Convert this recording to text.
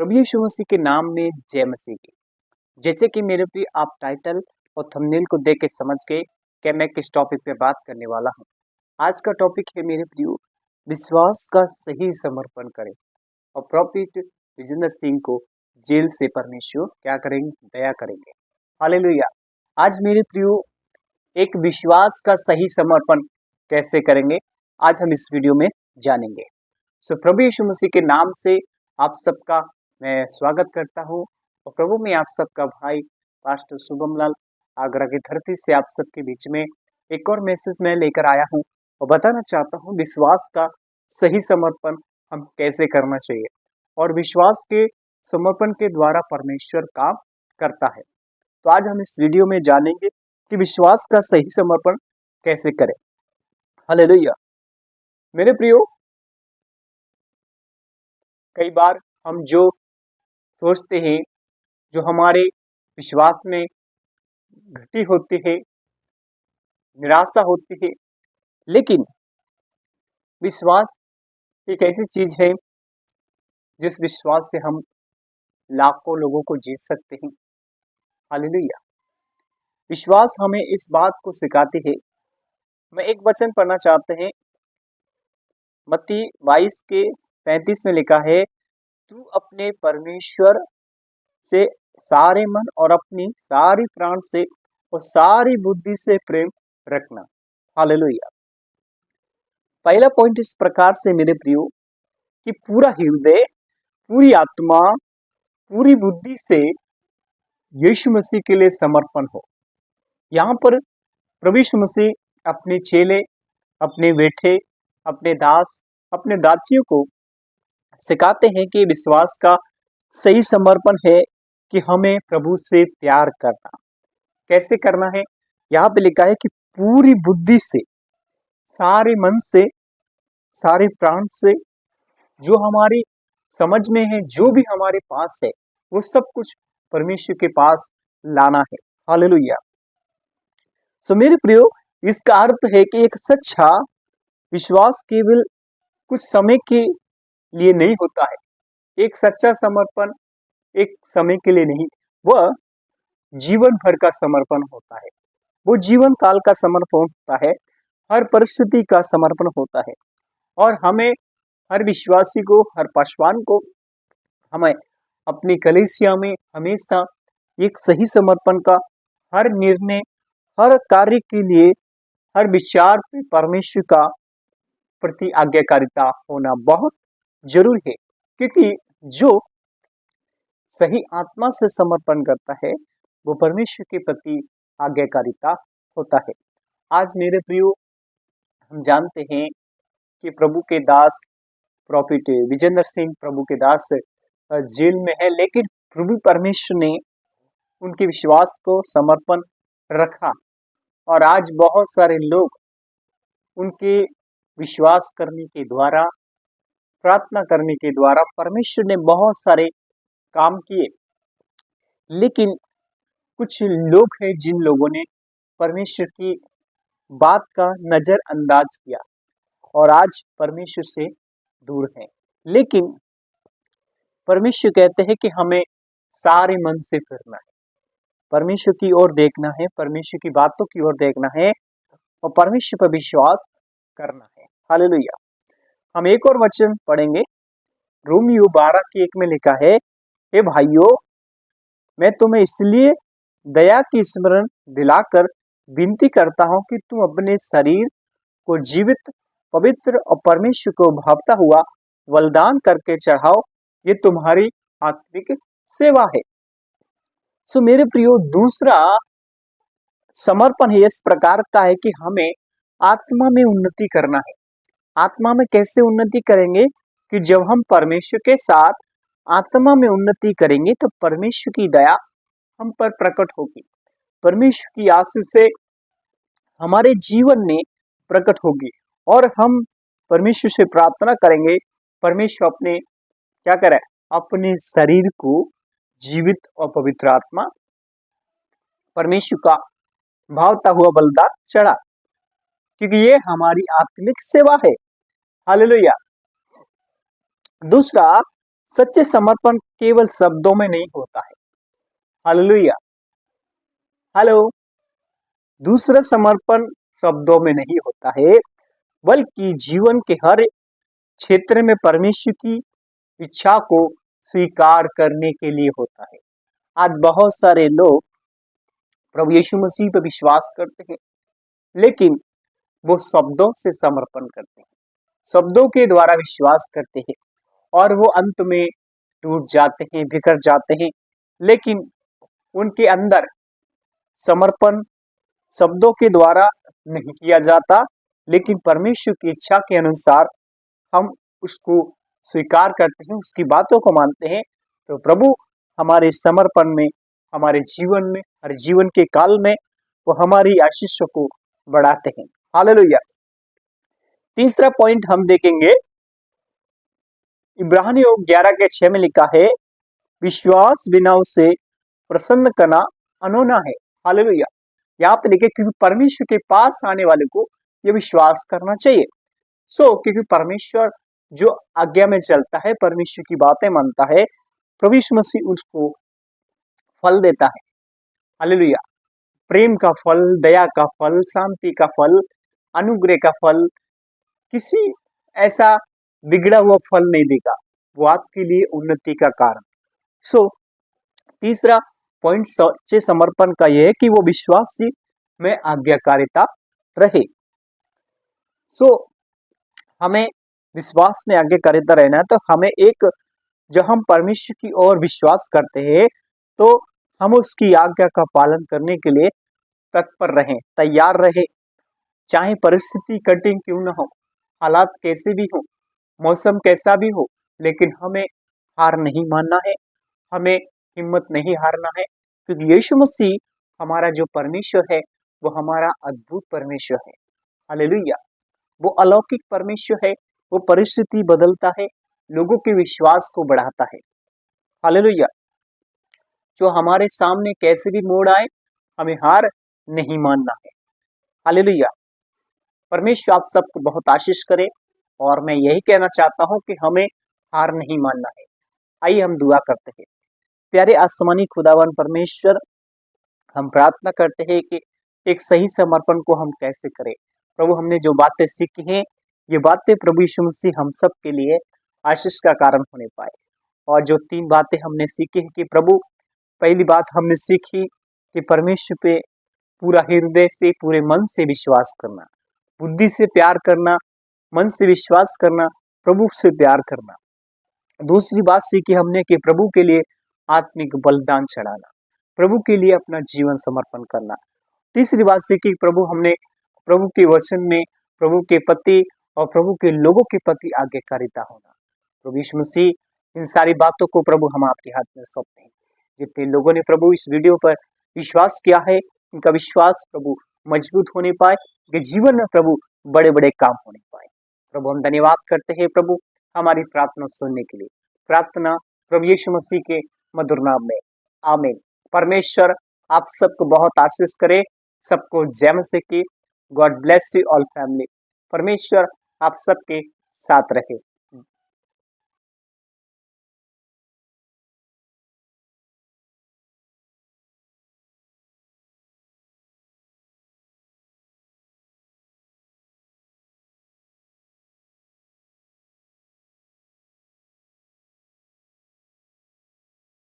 प्रभु यीशु मसीह के नाम में जय मसीह की। जैसे कि मेरे प्रिय आप टाइटल और थंबनेल को देख के समझ गए कि मैं किस टॉपिक पे बात करने वाला हूँ। आज का टॉपिक है मेरे प्रियो, विश्वास का सही समर्पण करें। और प्रॉफिट विजेंद्र सिंह को जेल से परमेश्वर क्या करेंगे? दया करेंगे। हालेलुया। आज मेरे प्रियो, एक विश्वास का सही समर्पण कैसे करेंगे, आज हम इस वीडियो में जानेंगे। सो प्रभु यीशु मसीह के नाम से आप सबका मैं स्वागत करता हूँ और प्रभु में आप सबका भाई पास्टर शुभम लाल आगरा की धरती से आप सबके बीच में एक और मैसेज मैं लेकर आया हूँ और बताना चाहता हूँ विश्वास का सही समर्पण हम कैसे करना चाहिए और विश्वास के समर्पण के द्वारा परमेश्वर काम करता है। तो आज हम इस वीडियो में जानेंगे कि विश्वास का सही समर्पण कैसे करें। हालेलुया। मेरे प्रियो, कई बार हम जो सोचते हैं, जो हमारे विश्वास में घटी होती है, निराशा होती है, लेकिन विश्वास एक ऐसी चीज है जिस विश्वास से हम लाखों लोगों को जीत सकते हैं। हालेलुया। विश्वास हमें इस बात को सिखाती है। मैं एक वचन पढ़ना चाहते हैं, मत्ती 22 के 35 में लिखा है, तू अपने परमेश्वर से सारे मन और अपनी सारी प्राण से और सारी बुद्धि से प्रेम रखना। हालेलुया। पहला पॉइंट इस प्रकार से मेरे प्रियो कि पूरा हृदय, पूरी आत्मा, पूरी बुद्धि से यीशु मसीह के लिए समर्पण हो। यहाँ पर प्रभु यीशु मसीह अपने चेले, अपने बेटे, अपने दास, अपने दासियों को सिखाते हैं कि विश्वास का सही समर्पण है कि हमें प्रभु से प्यार करना। कैसे करना है? यहाँ पे लिखा है कि पूरी बुद्धि से, सारे मन से, सारे प्राण से, जो हमारी समझ में है, जो भी हमारे पास है, वो सब कुछ परमेश्वर के पास लाना है। हालेलुया। सो मेरे प्रियो, इसका अर्थ है कि एक सच्चा विश्वास केवल कुछ समय के लिए नहीं होता है। एक सच्चा समर्पण एक समय के लिए नहीं, वह जीवन भर का समर्पण होता है। वो जीवन काल का समर्पण होता है, हर परिस्थिति का समर्पण होता है। और हमें, हर विश्वासी को, हर पासवान को, हमें अपनी कलीसिया में हमेशा एक सही समर्पण का, हर निर्णय, हर कार्य के लिए, हर विचार पे परमेश्वर का प्रति आज्ञाकारिता होना बहुत जरूरी है। क्योंकि जो सही आत्मा से समर्पण करता है वो परमेश्वर के प्रति आज्ञाकारिता होता है। आज मेरे प्रियो, हम जानते हैं कि प्रभु के दास प्रॉफिट विजेंद्र सिंह प्रभु के दास जेल में है, लेकिन प्रभु परमेश्वर ने उनके विश्वास को समर्पण रखा और आज बहुत सारे लोग उनके विश्वास करने के द्वारा, प्रार्थना करने के द्वारा परमेश्वर ने बहुत सारे काम किए। लेकिन कुछ लोग हैं जिन लोगों ने परमेश्वर की बात का नजरअंदाज किया और आज परमेश्वर से दूर हैं। लेकिन परमेश्वर कहते हैं कि हमें सारे मन से फिरना है, परमेश्वर की ओर देखना है, परमेश्वर की बातों की ओर देखना है और परमेश्वर पर विश्वास करना है। हालेलुया। हम एक और वचन पढ़ेंगे, रोमियो 12 के 1 में लिखा है, हे भाइयों, मैं तुम्हें इसलिए दया की स्मरण दिलाकर विनती करता हूं कि तुम अपने शरीर को जीवित, पवित्र और परमेश्वर को भावता हुआ बलिदान करके चढ़ाओ, ये तुम्हारी आत्मिक सेवा है। सो मेरे प्रियो, दूसरा समर्पण है इस प्रकार का है कि हमें आत्मा में उन्नति करना है। आत्मा में कैसे उन्नति करेंगे? कि जब हम परमेश्वर के साथ आत्मा में उन्नति करेंगे तो परमेश्वर की दया हम पर प्रकट होगी, परमेश्वर की आशीष से हमारे जीवन में प्रकट होगी और हम परमेश्वर से प्रार्थना करेंगे, परमेश्वर अपने क्या करे? अपने शरीर को जीवित और पवित्र आत्मा, परमेश्वर का भावता हुआ बलिदान चढ़ा, क्योंकि ये हमारी आत्मिक सेवा है। हालेलुया। दूसरा सच्चे समर्पण केवल शब्दों में नहीं होता है। हालेलुया। हेलो। दूसरा समर्पण शब्दों में नहीं होता है, बल्कि जीवन के हर क्षेत्र में परमेश्वर की इच्छा को स्वीकार करने के लिए होता है। आज बहुत सारे लोग प्रभु यीशु मसीह पर विश्वास करते हैं, लेकिन वो शब्दों से समर्पण करते हैं, शब्दों के द्वारा विश्वास करते हैं और वो अंत में टूट जाते हैं, बिखर जाते हैं। लेकिन उनके अंदर समर्पण शब्दों के द्वारा नहीं किया जाता, लेकिन परमेश्वर की इच्छा के अनुसार हम उसको स्वीकार करते हैं, उसकी बातों को मानते हैं। तो प्रभु हमारे समर्पण में, हमारे जीवन में, हर जीवन के काल में वो हमारी आशीषों को बढ़ाते हैं। हालेलुया। तीसरा पॉइंट हम देखेंगे, इब्रानियों 11:6 में लिखा है, विश्वास बिना उसे प्रसन्न करना अनोना है। हालेलुया। यहाँ पे लिखे क्योंकि परमेश्वर के पास आने वाले को यह विश्वास करना चाहिए। क्योंकि परमेश्वर जो आज्ञा में चलता है, परमेश्वर की बातें मानता है, प्रभु यीशु मसीह उसको फल देता है। हालेलुया। प्रेम का फल, दया का फल, शांति का फल, अनुग्रह का फल, किसी ऐसा बिगड़ा हुआ फल नहीं देगा, वो आपके लिए उन्नति का कारण। तीसरा पॉइंट सच्चे समर्पण का यह है कि वो विश्वासी में आज्ञाकारिता रहे। हमें विश्वास में आज्ञाकारिता रहना है, तो हमें जब हम परमेश्वर की ओर विश्वास करते हैं तो हम उसकी आज्ञा का पालन करने के लिए तत्पर रहें, तैयार रहे, चाहे परिस्थिति कठिन क्यों न हो, हालात कैसे भी हो, मौसम कैसा भी हो, लेकिन हमें हार नहीं मानना है, हमें हिम्मत नहीं हारना है, क्योंकि यीशु मसीह हमारा जो परमेश्वर है वो हमारा अद्भुत परमेश्वर है। हालेलुया। वो अलौकिक परमेश्वर है, वो परिस्थिति बदलता है, लोगों के विश्वास को बढ़ाता है। हालेलुया। जो हमारे सामने कैसे भी मोड़ आए, हमें हार नहीं मानना है। हालेलुया। परमेश्वर आप सबको बहुत आशीष करे, और मैं यही कहना चाहता हूं कि हमें हार नहीं मानना है। आइए हम दुआ करते हैं। प्यारे आसमानी खुदावन परमेश्वर, हम प्रार्थना करते हैं कि एक सही समर्पण को हम कैसे करें। प्रभु, हमने जो बातें सीखी हैं, ये बातें प्रभु यीशु मसीह हम सब के लिए आशीष का कारण होने पाए। और जो 3 बातें हमने सीखी है कि प्रभु, पहली बात हमने सीखी कि परमेश्वर पे पूरा हृदय से, पूरे मन से विश्वास करना, बुद्धि से प्यार करना, मन से विश्वास करना, प्रभु से प्यार करना। दूसरी बात सीखी हमने कि प्रभु के लिए आत्मिक बलिदान चढ़ाना, प्रभु के लिए अपना जीवन समर्पण करना। तीसरी बात सीखी प्रभु, हमने प्रभु के वचन में प्रभु के प्रति और प्रभु के लोगों के प्रति आज्ञाकारिता होना। प्रभु यीशु मसीह, इन सारी बातों को प्रभु हम आपके हाथ में सौंपते हैं। जितने लोगों ने प्रभु इस वीडियो पर विश्वास किया है, उनका विश्वास प्रभु मजबूत होने पाए, कि जीवन में प्रभु बड़े बड़े काम होने पाए। प्रभु, हम धन्यवाद करते हैं प्रभु हमारी प्रार्थना सुनने के लिए। प्रार्थना प्रभु यीशु मसीह के मधुर नाम में, आमीन। परमेश्वर आप सबको बहुत आशीष करे, सबको जय मसीह की। God bless you all family. परमेश्वर आप सबके साथ रहे।